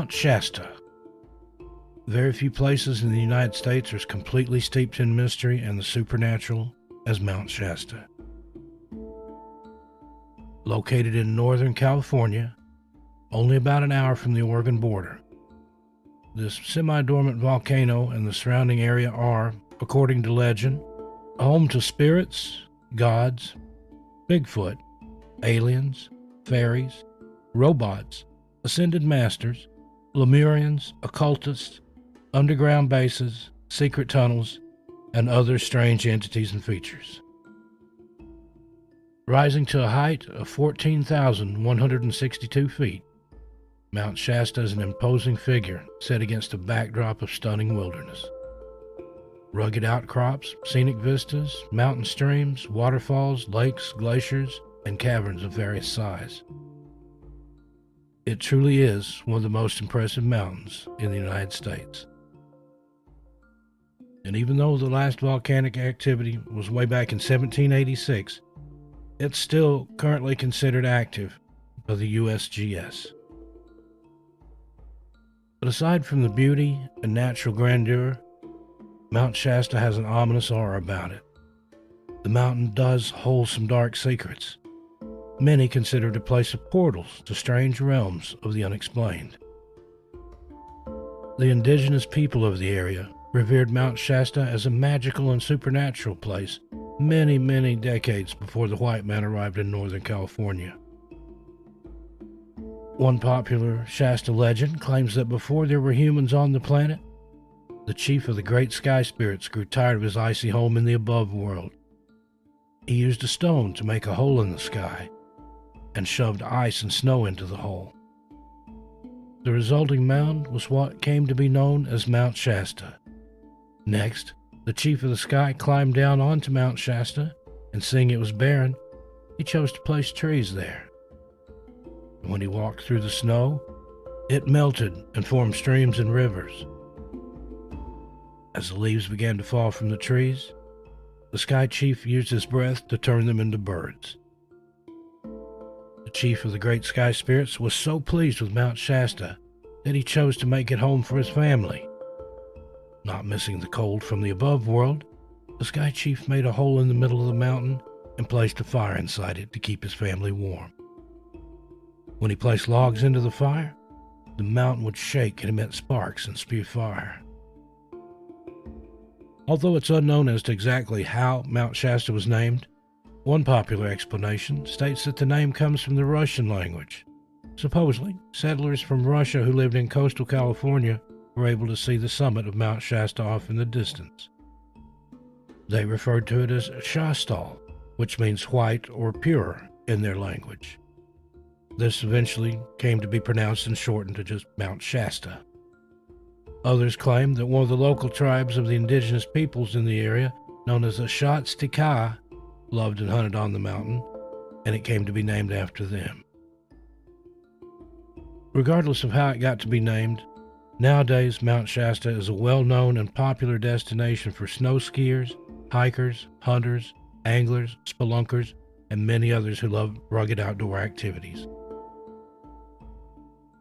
Mount Shasta. Very few places in the United States are as completely steeped in mystery and the supernatural as Mount Shasta. Located in Northern California, only about an hour from the Oregon border, this semi-dormant volcano and the surrounding area are, according to legend, a home to spirits, gods, Bigfoot, aliens, fairies, robots, ascended masters, Lemurians, occultists, underground bases, secret tunnels, and other strange entities and features. Rising to a height of 14,162 feet, Mount Shasta is an imposing figure set against a backdrop of stunning wilderness. Rugged outcrops, scenic vistas, mountain streams, waterfalls, lakes, glaciers, and caverns of various size. It truly is one of the most impressive mountains in the United States. And even though the last volcanic activity was way back in 1786, it's still currently considered active by the USGS. But aside from the beauty and natural grandeur, Mount Shasta has an ominous aura about it. The mountain does hold some dark secrets. Many consider it a place of portals to strange realms of the unexplained. The indigenous people of the area revered Mount Shasta as a magical and supernatural place many, many decades before the white man arrived in Northern California. One popular Shasta legend claims that before there were humans on the planet, the chief of the great sky spirits grew tired of his icy home in the above world. He used a stone to make a hole in the sky and shoved ice and snow into the hole. The resulting mound was what came to be known as Mount Shasta. Next, the chief of the sky climbed down onto Mount Shasta, and seeing it was barren, he chose to place trees there. When he walked through the snow, it melted and formed streams and rivers. As the leaves began to fall from the trees, the sky chief used his breath to turn them into birds. The chief of the great sky spirits was so pleased with Mount Shasta that he chose to make it home for his family. Not missing the cold from the above world, the sky chief made a hole in the middle of the mountain and placed a fire inside it to keep his family warm. When he placed logs into the fire, the mountain would shake and emit sparks and spew fire. Although it's unknown as to exactly how Mount Shasta was named, one popular explanation states that the name comes from the Russian language. Supposedly, settlers from Russia who lived in coastal California were able to see the summit of Mount Shasta off in the distance. They referred to it as Shastal, which means white or pure in their language. This eventually came to be pronounced and shortened to just Mount Shasta. Others claim that one of the local tribes of the indigenous peoples in the area, known as the Shatstika, loved and hunted on the mountain, and it came to be named after them. Regardless of how it got to be named, nowadays Mount Shasta is a well-known and popular destination for snow skiers, hikers, hunters, anglers, spelunkers, and many others who love rugged outdoor activities.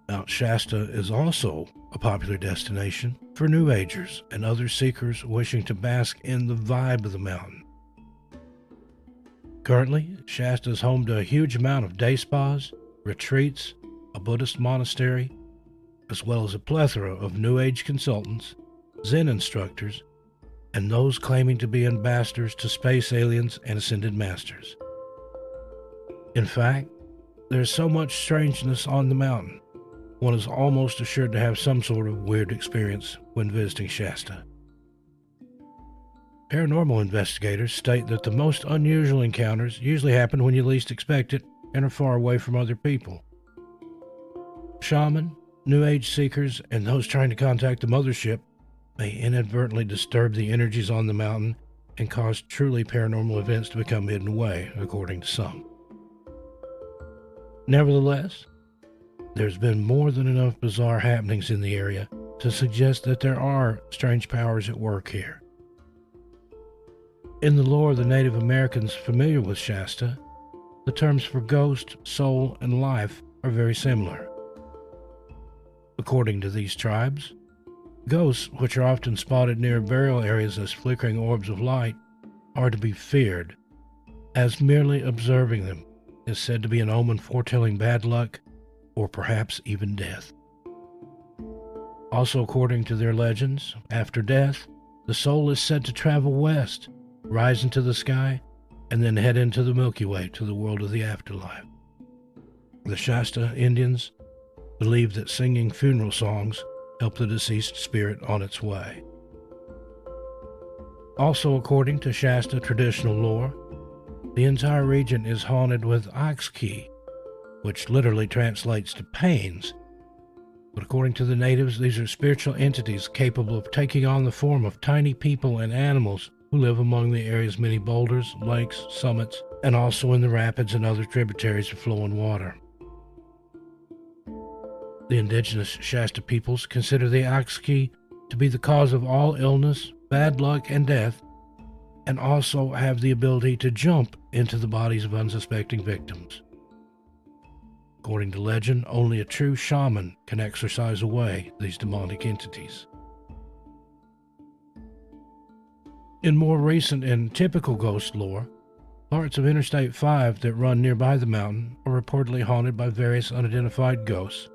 Mount Shasta is also a popular destination for New Agers and other seekers wishing to bask in the vibe of the mountain. Currently, Shasta is home to a huge amount of day spas, retreats, a Buddhist monastery, as well as a plethora of New Age consultants, Zen instructors, and those claiming to be ambassadors to space aliens and ascended masters. In fact, there is so much strangeness on the mountain, one is almost assured to have some sort of weird experience when visiting Shasta. Paranormal investigators state that the most unusual encounters usually happen when you least expect it and are far away from other people. Shaman, New Age seekers, and those trying to contact the mothership may inadvertently disturb the energies on the mountain and cause truly paranormal events to become hidden away, according to some. Nevertheless, there's been more than enough bizarre happenings in the area to suggest that there are strange powers at work here. In the lore of the Native Americans familiar with Shasta, the terms for ghost, soul, and life are very similar. According to these tribes, ghosts, which are often spotted near burial areas as flickering orbs of light, are to be feared, as merely observing them is said to be an omen foretelling bad luck or perhaps even death. Also, according to their legends, after death, the soul is said to travel west, rise into the sky, and then head into the Milky Way to the world of the afterlife. The Shasta Indians believe that singing funeral songs help the deceased spirit on its way. Also, according to Shasta traditional lore, the entire region is haunted with Oxkey, which literally translates to pains. But according to the natives, these are spiritual entities capable of taking on the form of tiny people and animals who live among the area's many boulders, lakes, summits, and also in the rapids and other tributaries of flowing water. The indigenous Shasta peoples consider the Oxkey to be the cause of all illness, bad luck, and death, and also have the ability to jump into the bodies of unsuspecting victims. According to legend, only a true shaman can exorcise away these demonic entities. In more recent and typical ghost lore, parts of Interstate 5 that run nearby the mountain are reportedly haunted by various unidentified ghosts,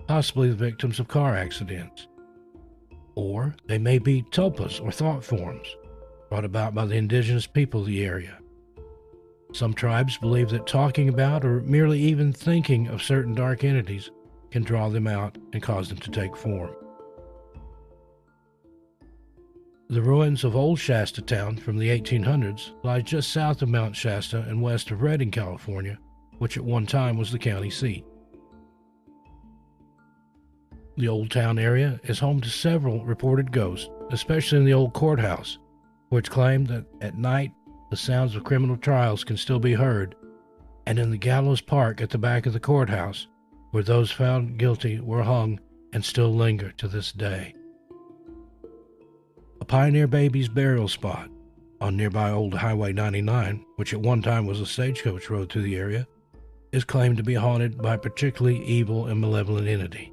possibly the victims of car accidents. Or they may be tulpas or thought forms, brought about by the indigenous people of the area. Some tribes believe that talking about or merely even thinking of certain dark entities can draw them out and cause them to take form. The ruins of Old Shasta Town from the 1800s lie just south of Mount Shasta and west of Redding, California, which at one time was the county seat. The Old Town area is home to several reported ghosts, especially in the old courthouse, which claim that at night the sounds of criminal trials can still be heard, and in the gallows park at the back of the courthouse, where those found guilty were hung and still linger to this day. A Pioneer Babies burial spot on nearby old Highway 99, which at one time was a stagecoach road through the area, is claimed to be haunted by a particularly evil and malevolent entity.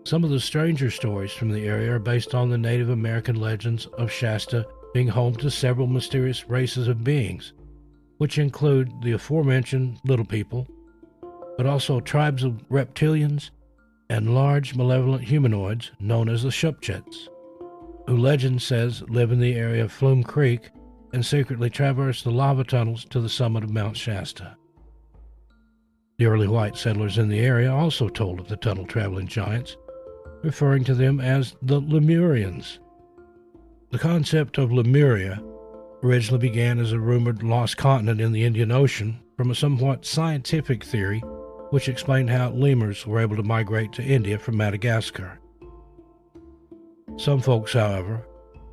Some of the stranger stories from the area are based on the Native American legends of Shasta being home to several mysterious races of beings, which include the aforementioned little people, but also tribes of reptilians and large malevolent humanoids known as the Shupchets, who legend says live in the area of Flume Creek and secretly traverse the lava tunnels to the summit of Mount Shasta. The early white settlers in the area also told of the tunnel-traveling giants, referring to them as the Lemurians. The concept of Lemuria originally began as a rumored lost continent in the Indian Ocean from a somewhat scientific theory which explained how lemurs were able to migrate to India from Madagascar. Some folks, however,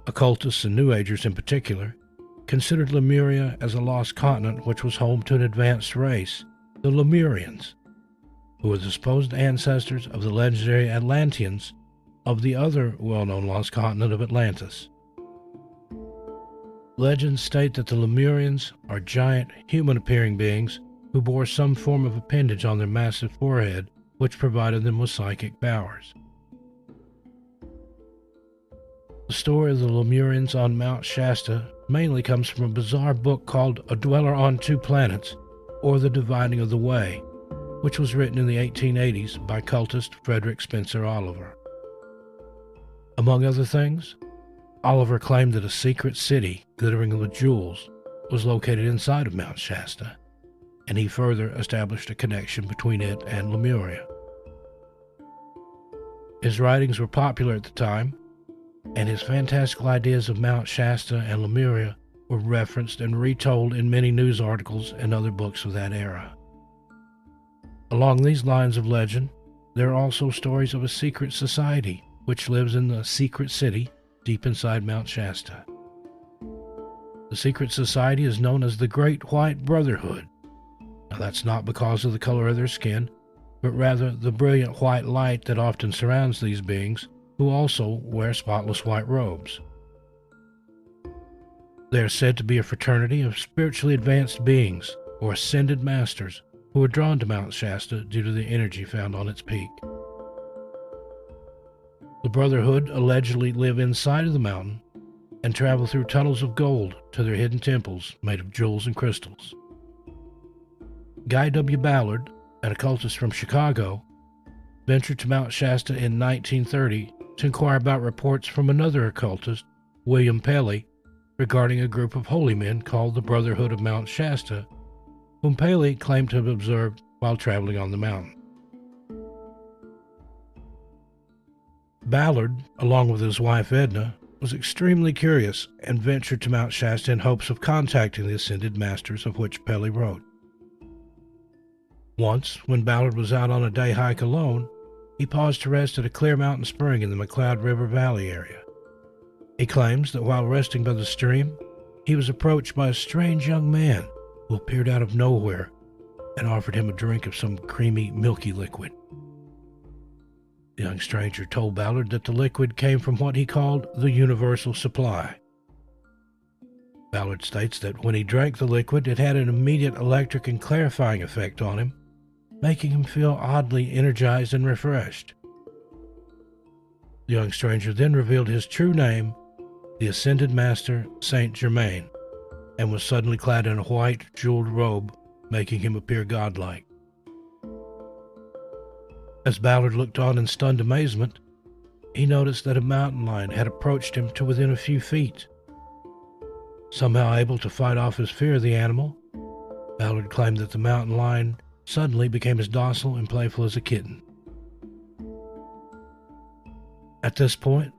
occultists and New Agers in particular, considered Lemuria as a lost continent which was home to an advanced race, the Lemurians, who were the supposed ancestors of the legendary Atlanteans of the other well-known lost continent of Atlantis. Legends state that the Lemurians are giant, human-appearing beings who bore some form of appendage on their massive forehead, which provided them with psychic powers. The story of the Lemurians on Mount Shasta mainly comes from a bizarre book called A Dweller on Two Planets, or The Dividing of the Way, which was written in the 1880s by cultist Frederick Spencer Oliver. Among other things, Oliver claimed that a secret city glittering with jewels was located inside of Mount Shasta, and he further established a connection between it and Lemuria. His writings were popular at the time, and his fantastical ideas of Mount Shasta and Lemuria were referenced and retold in many news articles and other books of that era. Along these lines of legend, there are also stories of a secret society which lives in the secret city deep inside Mount Shasta. The secret society is known as the Great White Brotherhood. Now, that's not because of the color of their skin, but rather the brilliant white light that often surrounds these beings, who also wear spotless white robes. They are said to be a fraternity of spiritually advanced beings, or ascended masters, who were drawn to Mount Shasta due to the energy found on its peak. The Brotherhood allegedly live inside of the mountain and travel through tunnels of gold to their hidden temples made of jewels and crystals. Guy W. Ballard, an occultist from Chicago, ventured to Mount Shasta in 1930 to inquire about reports from another occultist, William Paley, regarding a group of holy men called the Brotherhood of Mount Shasta, whom Paley claimed to have observed while traveling on the mountain. Ballard, along with his wife Edna, was extremely curious and ventured to Mount Shasta in hopes of contacting the ascended masters of which Paley wrote. Once, when Ballard was out on a day hike alone, he paused to rest at a clear mountain spring in the McCloud River Valley area. He claims that while resting by the stream, he was approached by a strange young man who appeared out of nowhere and offered him a drink of some creamy, milky liquid. The young stranger told Ballard that the liquid came from what he called the universal supply. Ballard states that when he drank the liquid, it had an immediate electric and clarifying effect on him, making him feel oddly energized and refreshed. The young stranger then revealed his true name, the Ascended Master Saint Germain, and was suddenly clad in a white, jeweled robe, making him appear godlike. As Ballard looked on in stunned amazement, he noticed that a mountain lion had approached him to within a few feet. Somehow able to fight off his fear of the animal, Ballard claimed that the mountain lion suddenly became as docile and playful as a kitten. At this point,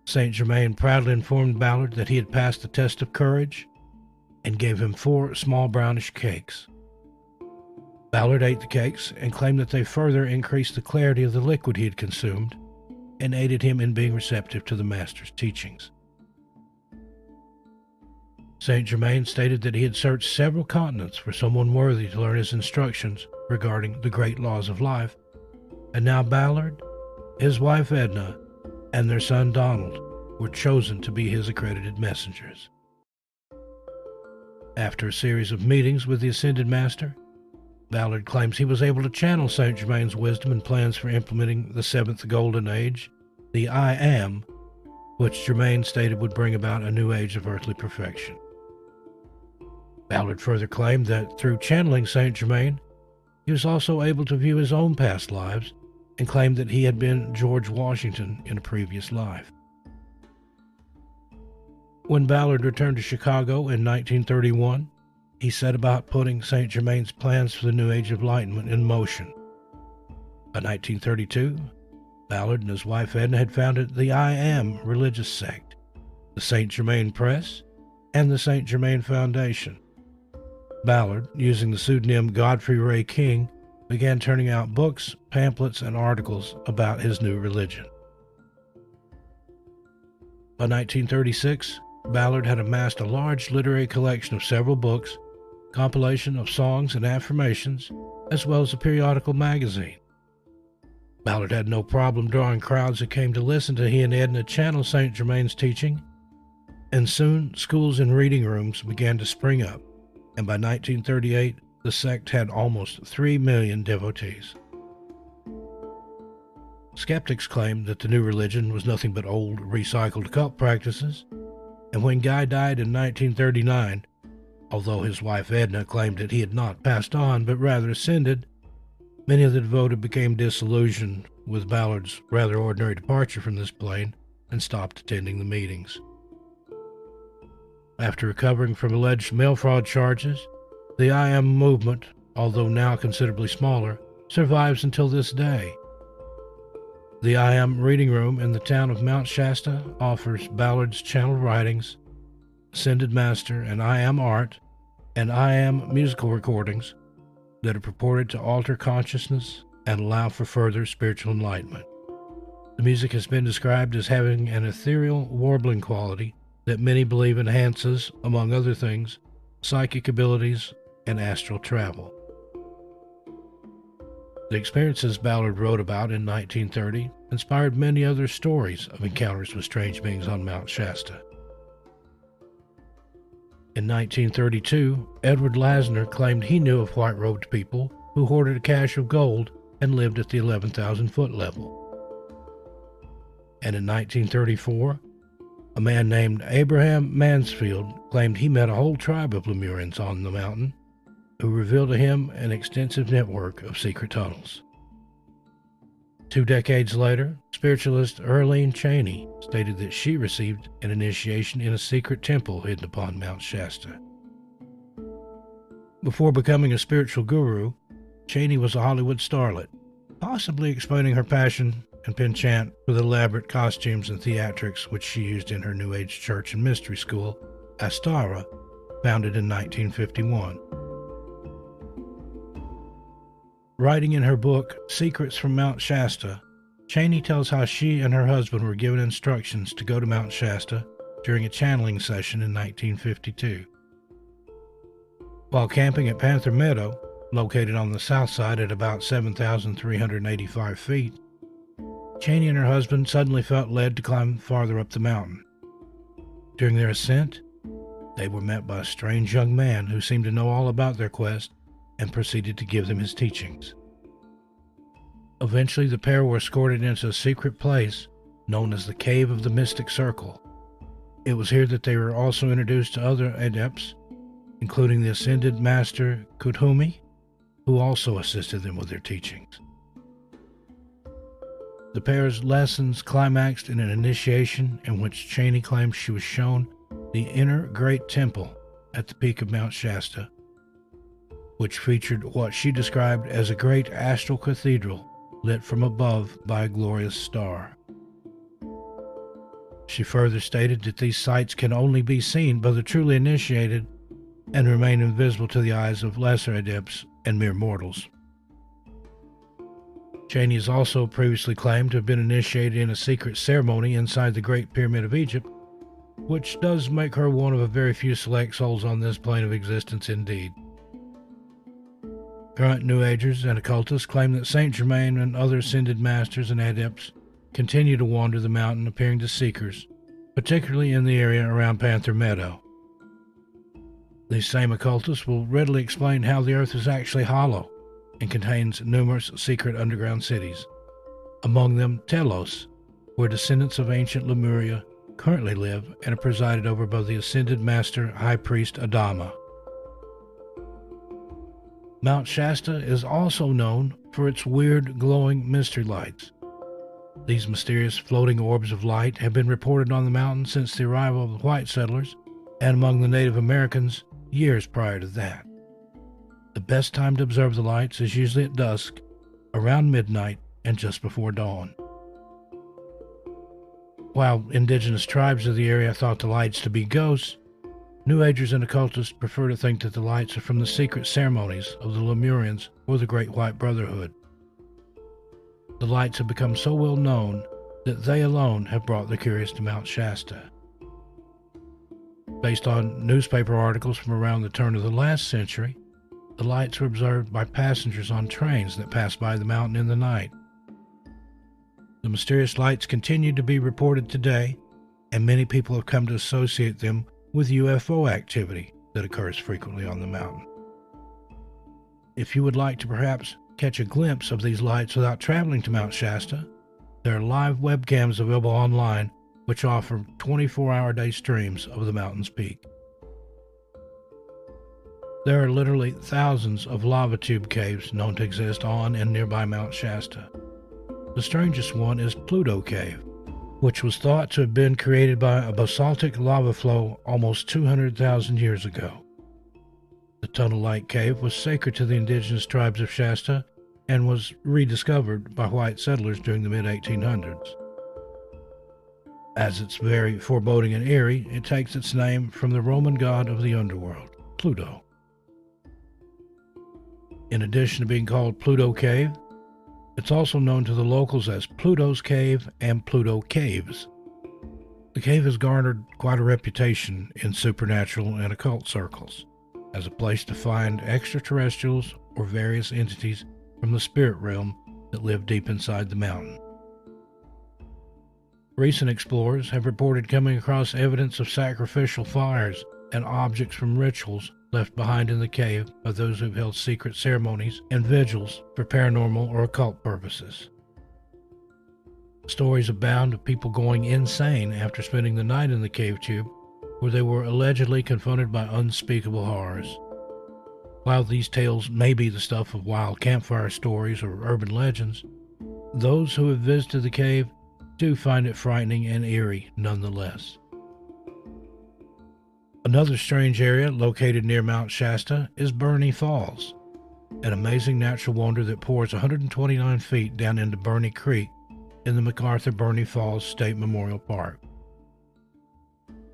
Saint Germain proudly informed Ballard that he had passed the test of courage and gave him 4 small brownish cakes. Ballard ate the cakes and claimed that they further increased the clarity of the liquid he had consumed and aided him in being receptive to the master's teachings. Saint Germain stated that he had searched several continents for someone worthy to learn his instructions regarding the great laws of life, and now Ballard, his wife Edna, and their son Donald were chosen to be his accredited messengers. After a series of meetings with the Ascended Master, Ballard claims he was able to channel Saint Germain's wisdom and plans for implementing the 7th Golden Age, the I Am, which Germain stated would bring about a new age of earthly perfection. Ballard further claimed that through channeling Saint Germain, he was also able to view his own past lives and claimed that he had been George Washington in a previous life. When Ballard returned to Chicago in 1931, he set about putting Saint Germain's plans for the New Age of Enlightenment in motion. By 1932, Ballard and his wife Edna had founded the I Am religious sect, the Saint Germain Press, and the Saint Germain Foundation. Ballard, using the pseudonym Godfrey Ray King, began turning out books, pamphlets, and articles about his new religion. By 1936, Ballard had amassed a large literary collection of several books, compilation of songs and affirmations, as well as a periodical magazine. Ballard had no problem drawing crowds who came to listen to he and Edna channel Saint Germain's teaching, and soon schools and reading rooms began to spring up, and by 1938, the sect had almost 3 million devotees. Skeptics claimed that the new religion was nothing but old, recycled cult practices, and when Guy died in 1939, although his wife Edna claimed that he had not passed on but rather ascended, many of the devoted became disillusioned with Ballard's rather ordinary departure from this plane and stopped attending the meetings. After recovering from alleged mail fraud charges, the I Am movement, although now considerably smaller, survives until this day. The I Am reading room in the town of Mount Shasta offers Ballard's channeled writings, Ascended Master and I Am art, and I Am musical recordings that are purported to alter consciousness and allow for further spiritual enlightenment. The music has been described as having an ethereal, warbling quality that many believe enhances, among other things, psychic abilities and astral travel. The experiences Ballard wrote about in 1930 inspired many other stories of encounters with strange beings on Mount Shasta. In 1932, Edward Lasner claimed he knew of white-robed people who hoarded a cache of gold and lived at the 11,000-foot level. And in 1934, a man named Abraham Mansfield claimed he met a whole tribe of Lemurians on the mountain who revealed to him an extensive network of secret tunnels. 2 decades later, spiritualist Earlene Cheney stated that she received an initiation in a secret temple hidden upon Mount Shasta. Before becoming a spiritual guru, Cheney was a Hollywood starlet, possibly explaining her passion and penchant for the elaborate costumes and theatrics which she used in her New Age church and mystery school, Astara, founded in 1951. Writing in her book, Secrets from Mount Shasta, Cheney tells how she and her husband were given instructions to go to Mount Shasta during a channeling session in 1952. While camping at Panther Meadow, located on the south side at about 7,385 feet, Cheney and her husband suddenly felt led to climb farther up the mountain. During their ascent, they were met by a strange young man who seemed to know all about their quest and proceeded to give them his teachings. Eventually, the pair were escorted into a secret place known as the Cave of the Mystic Circle. It was here that they were also introduced to other adepts, including the Ascended Master Kuthumi, who also assisted them with their teachings. The pair's lessons climaxed in an initiation in which Cheney claims she was shown the inner Great Temple at the peak of Mount Shasta, which featured what she described as a great astral cathedral lit from above by a glorious star. She further stated that these sights can only be seen by the truly initiated and remain invisible to the eyes of lesser adepts and mere mortals. Cheney has also previously claimed to have been initiated in a secret ceremony inside the Great Pyramid of Egypt, which does make her one of a very few select souls on this plane of existence indeed. Current New Agers and occultists claim that Saint Germain and other ascended masters and adepts continue to wander the mountain appearing to seekers, particularly in the area around Panther Meadow. These same occultists will readily explain how the earth is actually hollow and contains numerous secret underground cities, among them Telos, where descendants of ancient Lemuria currently live and are presided over by the ascended master high priest Adama. Mount Shasta is also known for its weird glowing mystery lights. These mysterious floating orbs of light have been reported on the mountain since the arrival of the white settlers and among the Native Americans years prior to that. The best time to observe the lights is usually at dusk, around midnight, and just before dawn. While indigenous tribes of the area thought the lights to be ghosts, New Agers and occultists prefer to think that the lights are from the secret ceremonies of the Lemurians or the Great White Brotherhood. The lights have become so well known that they alone have brought the curious to Mount Shasta. Based on newspaper articles from around the turn of the last century, the lights were observed by passengers on trains that passed by the mountain in the night. The mysterious lights continue to be reported today, and many people have come to associate them with UFO activity that occurs frequently on the mountain. If you would like to perhaps catch a glimpse of these lights without traveling to Mount Shasta, there are live webcams available online which offer 24-hour-day streams of the mountain's peak. There are literally thousands of lava tube caves known to exist on and nearby Mount Shasta. The strangest one is Pluto Cave, which was thought to have been created by a basaltic lava flow almost 200,000 years ago. The tunnel-like cave was sacred to the indigenous tribes of Shasta and was rediscovered by white settlers during the mid-1800s. As it's very foreboding and eerie, it takes its name from the Roman god of the underworld, Pluto. In addition to being called Pluto Cave, it's also known to the locals as Pluto's Cave and Pluto Caves. The cave has garnered quite a reputation in supernatural and occult circles as a place to find extraterrestrials or various entities from the spirit realm that live deep inside the mountain. Recent explorers have reported coming across evidence of sacrificial fires and objects from rituals left behind in the cave by those who've held secret ceremonies and vigils for paranormal or occult purposes. Stories abound of people going insane after spending the night in the cave tube, where they were allegedly confronted by unspeakable horrors. While these tales may be the stuff of wild campfire stories or urban legends, those who have visited the cave do find it frightening and eerie nonetheless. Another strange area located near Mount Shasta is Burney Falls, an amazing natural wonder that pours 129 feet down into Burney Creek in the MacArthur Burney Falls State Memorial Park.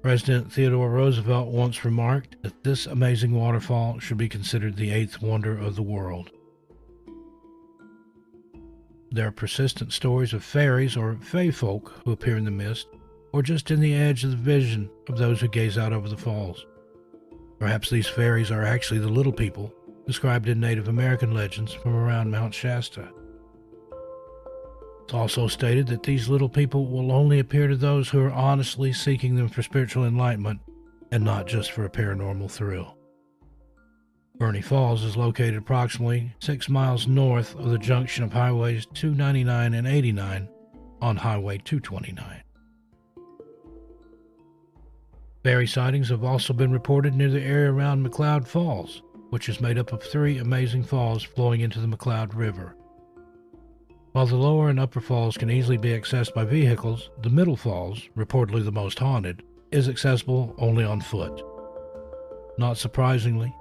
President Theodore Roosevelt once remarked that this amazing waterfall should be considered the eighth wonder of the world. There are persistent stories of fairies or fae folk who appear in the mist, or just in the edge of the vision of those who gaze out over the falls. Perhaps these fairies are actually the little people described in Native American legends from around Mount Shasta. It's also stated that these little people will only appear to those who are honestly seeking them for spiritual enlightenment and not just for a paranormal thrill. Burney Falls is located approximately 6 miles north of the junction of Highways 299 and 89 on Highway 229. Fairy sightings have also been reported near the area around McCloud Falls, which is made up of 3 amazing falls flowing into the McCloud River. While the lower and upper falls can easily be accessed by vehicles, the middle falls, reportedly the most haunted, is accessible only on foot. Not surprisingly,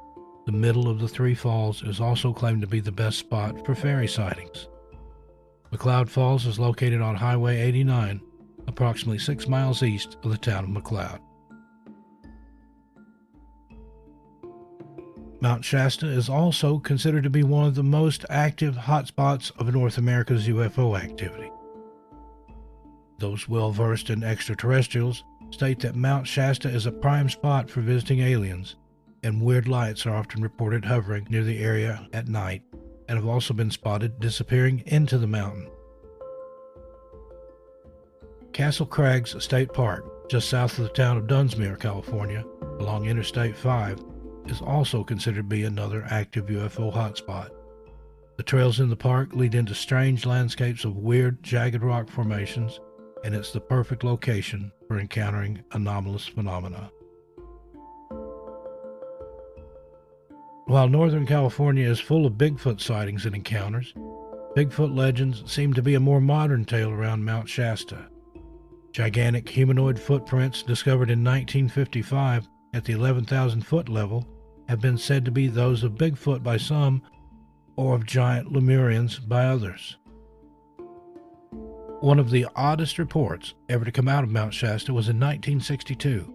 the middle of the 3 falls is also claimed to be the best spot for fairy sightings. McCloud Falls is located on Highway 89, approximately 6 miles east of the town of McCloud. Mount Shasta is also considered to be one of the most active hotspots of North America's UFO activity. Those well-versed in extraterrestrials state that Mount Shasta is a prime spot for visiting aliens, and weird lights are often reported hovering near the area at night and have also been spotted disappearing into the mountain. Castle Crags State Park, just south of the town of Dunsmuir, California, along Interstate 5, is also considered to be another active UFO hotspot. The trails in the park lead into strange landscapes of weird, jagged rock formations, and it's the perfect location for encountering anomalous phenomena. While Northern California is full of Bigfoot sightings and encounters, Bigfoot legends seem to be a more modern tale around Mount Shasta. Gigantic humanoid footprints discovered in 1955 at the 11,000-foot level have been said to be those of Bigfoot by some, or of giant Lemurians by others. One of the oddest reports ever to come out of Mount Shasta was in 1962,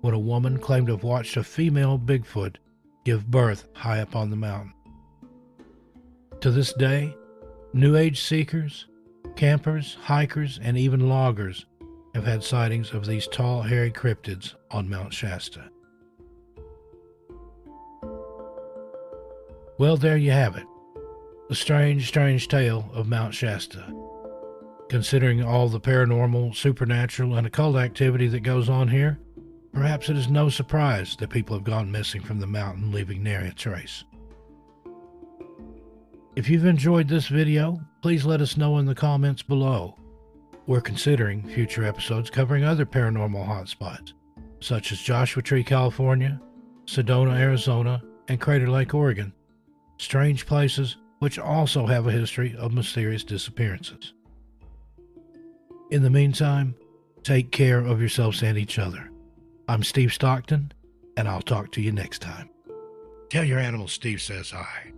when a woman claimed to have watched a female Bigfoot give birth high up on the mountain. To this day, New Age seekers, campers, hikers, and even loggers have had sightings of these tall, hairy cryptids on Mount Shasta. Well, there you have it. The strange, strange tale of Mount Shasta. Considering all the paranormal, supernatural, and occult activity that goes on here, perhaps it is no surprise that people have gone missing from the mountain, leaving nary a trace. If you've enjoyed this video, please let us know in the comments below. We're considering future episodes covering other paranormal hotspots, such as Joshua Tree, California, Sedona, Arizona, and Crater Lake, Oregon. Strange places which also have a history of mysterious disappearances. In the meantime, take care of yourselves and each other. I'm Steve Stockton, and I'll talk to you next time. Tell your animals Steve says hi.